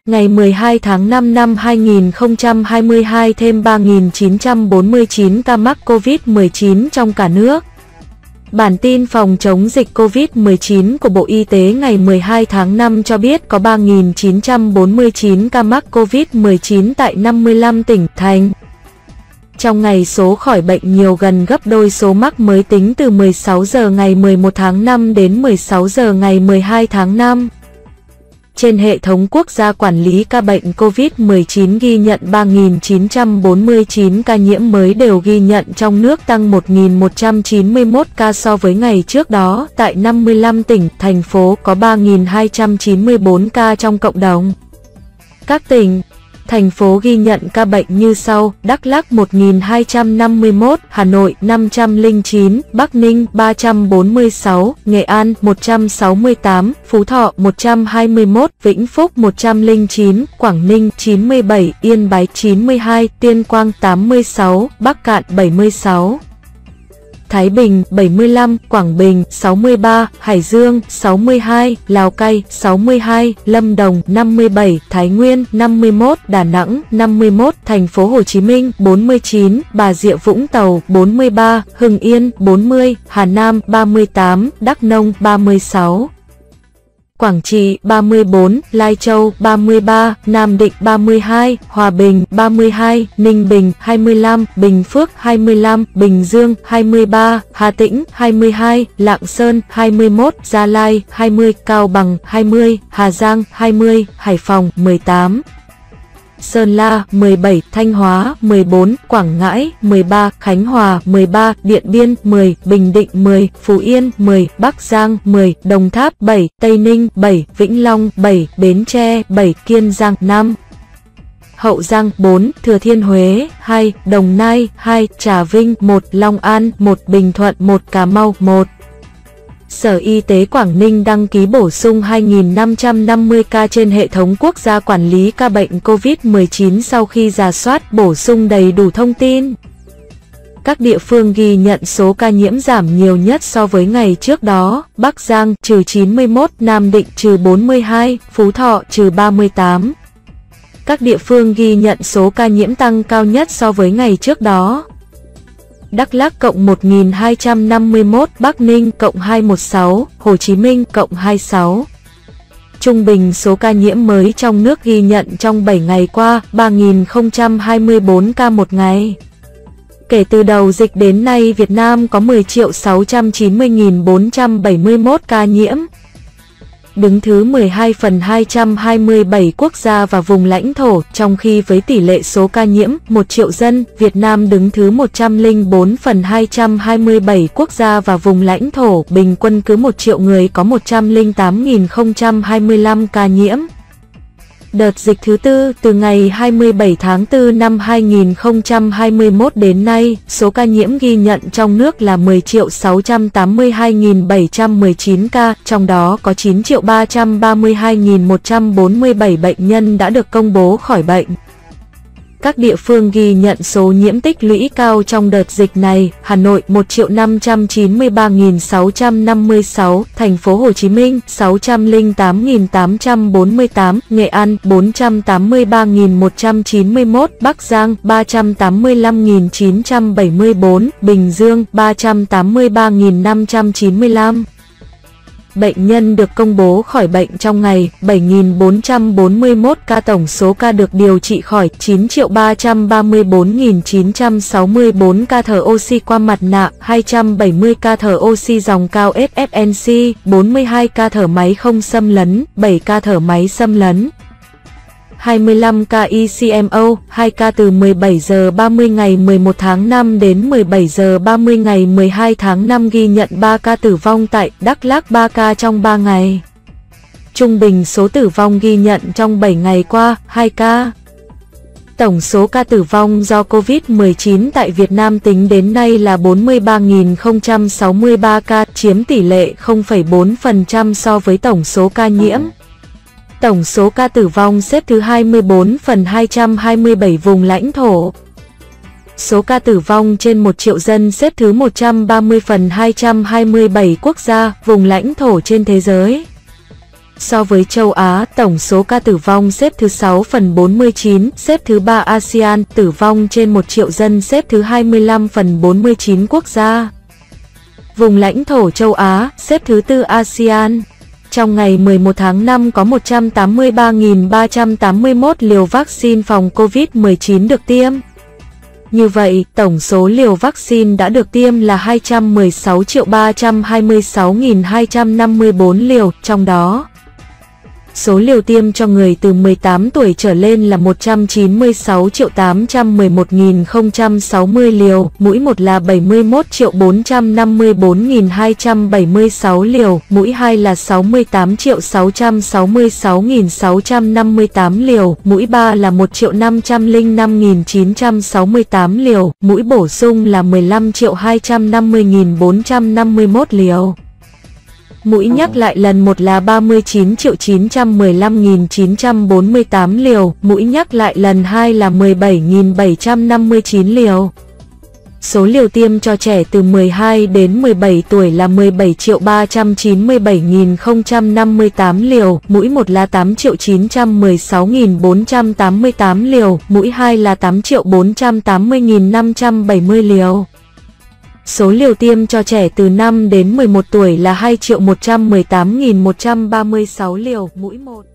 Ngày 12 tháng 5 năm 2022 thêm 3.949 ca mắc COVID-19 trong cả nước. Bản tin phòng chống dịch COVID-19 của Bộ Y tế ngày 12 tháng 5 cho biết có 3.949 ca mắc COVID-19 tại 55 tỉnh, thành. Trong ngày số khỏi bệnh nhiều gần gấp đôi số mắc mới tính từ 16 giờ ngày 11 tháng 5 đến 16 giờ ngày 12 tháng 5. Trên hệ thống quốc gia quản lý ca bệnh COVID-19 ghi nhận 3.949 ca nhiễm mới đều ghi nhận trong nước, tăng 1.191 ca so với ngày trước đó. Tại 55 tỉnh, thành phố có 3.294 ca trong cộng đồng. Các tỉnh, thành phố ghi nhận ca bệnh như sau: Đắk Lắk 1.251, Hà Nội 509, Bắc Ninh 346, Nghệ An 168, Phú Thọ 121, Vĩnh Phúc 109, Quảng Ninh 97, Yên Bái 92, Tuyên Quang 86, Bắc Cạn 76. Thái Bình 75, Quảng Bình 63, Hải Dương 62, Lào Cai 62, Lâm Đồng 57, Thái Nguyên 51, Đà Nẵng 51, Thành phố Hồ Chí Minh 49, Bà Rịa Vũng Tàu 43, Hưng Yên 40, Hà Nam 38, Đắk Nông 36. Quảng Trị 34, Lai Châu 33, Nam Định 32, Hòa Bình 32, Ninh Bình 25, Bình Phước 25, Bình Dương 23, Hà Tĩnh 22, Lạng Sơn 21, Gia Lai 20, Cao Bằng 20, Hà Giang 20, Hải Phòng 18. Sơn La 17, Thanh Hóa 14, Quảng Ngãi 13, Khánh Hòa 13, Điện Biên 10, Bình Định 10, Phú Yên 10, Bắc Giang 10, Đồng Tháp 7, Tây Ninh 7, Vĩnh Long 7, Bến Tre 7, Kiên Giang 5. Hậu Giang 4, Thừa Thiên Huế 2, Đồng Nai 2, Trà Vinh 1, Long An 1, Bình Thuận 1, Cà Mau 1. Sở Y tế Quảng Ninh đăng ký bổ sung 2.550 ca trên hệ thống quốc gia quản lý ca bệnh COVID-19 sau khi rà soát bổ sung đầy đủ thông tin. Các địa phương ghi nhận số ca nhiễm giảm nhiều nhất so với ngày trước đó: Bắc Giang -91, Nam Định -42, Phú Thọ -38. Các địa phương ghi nhận số ca nhiễm tăng cao nhất so với ngày trước đó: Đắk Lắk cộng 1.251, Bắc Ninh cộng 216, Hồ Chí Minh cộng 26. Trung bình số ca nhiễm mới trong nước ghi nhận trong 7 ngày qua 3.024 ca một ngày. Kể từ đầu dịch đến nay, Việt Nam có 10.690.471 ca nhiễm, đứng thứ 12 phần 227 quốc gia và vùng lãnh thổ, trong khi với tỷ lệ số ca nhiễm 1 triệu dân, Việt Nam đứng thứ 104 phần 227 quốc gia và vùng lãnh thổ, bình quân cứ 1 triệu người có 108.025 ca nhiễm. Đợt dịch thứ tư từ ngày 27 tháng 4 năm 2021 đến nay, số ca nhiễm ghi nhận trong nước là 10.682.719 ca, trong đó có 9.332.147 bệnh nhân đã được công bố khỏi bệnh. Các địa phương ghi nhận số nhiễm tích lũy cao trong đợt dịch này: Hà Nội 1.593.656, Thành phố Hồ Chí Minh 608.848, Nghệ An 483.191, Bắc Giang 385.974, Bình Dương 383.595. Bệnh nhân được công bố khỏi bệnh trong ngày 7.441 ca, tổng số ca được điều trị khỏi 9.334.964 ca thở oxy qua mặt nạ, 270 ca thở oxy dòng cao SFNC, 42 ca thở máy không xâm lấn, 7 ca thở máy xâm lấn, 25 ca ECMO, 2 ca từ 17 giờ 30 ngày 11 tháng 5 đến 17 giờ 30 ngày 12 tháng 5, ghi nhận 3 ca tử vong tại Đắk Lắk, 3 ca trong 3 ngày. Trung bình số tử vong ghi nhận trong 7 ngày qua, 2 ca. Tổng số ca tử vong do COVID-19 tại Việt Nam tính đến nay là 43.063 ca, chiếm tỷ lệ 0,4% so với tổng số ca nhiễm. Tổng số ca tử vong xếp thứ 24 phần 227 vùng lãnh thổ. Số ca tử vong trên 1 triệu dân xếp thứ 130 phần 227 quốc gia, vùng lãnh thổ trên thế giới. So với châu Á, tổng số ca tử vong xếp thứ 6 phần 49, xếp thứ 3 ASEAN, tử vong trên 1 triệu dân xếp thứ 25 phần 49 quốc gia. Vùng lãnh thổ châu Á, xếp thứ 4 ASEAN. Trong ngày 11 tháng 5 có 183.381 liều vaccine phòng COVID-19 được tiêm. Như vậy, tổng số liều vaccine đã được tiêm là 216.326.254 liều, trong đó số liều tiêm cho người từ 18 tuổi trở lên là 196.811.060 liều, mũi 1 là 71.454.276 liều, mũi 2 là 68.666.658 liều, mũi 3 là 1.505.968 liều, mũi bổ sung là 15.250.451 liều. Mũi nhắc lại lần 1 là 39.915.948 liều, mũi nhắc lại lần 2 là 17.759 liều. Số liều tiêm cho trẻ từ 12 đến 17 tuổi là 17.397.058 liều, mũi 1 là 8.916.488 liều, mũi 2 là 8.480.570 liều. Số liều tiêm cho trẻ từ 5 đến 11 tuổi là 2.118.136 liều, mũi 1.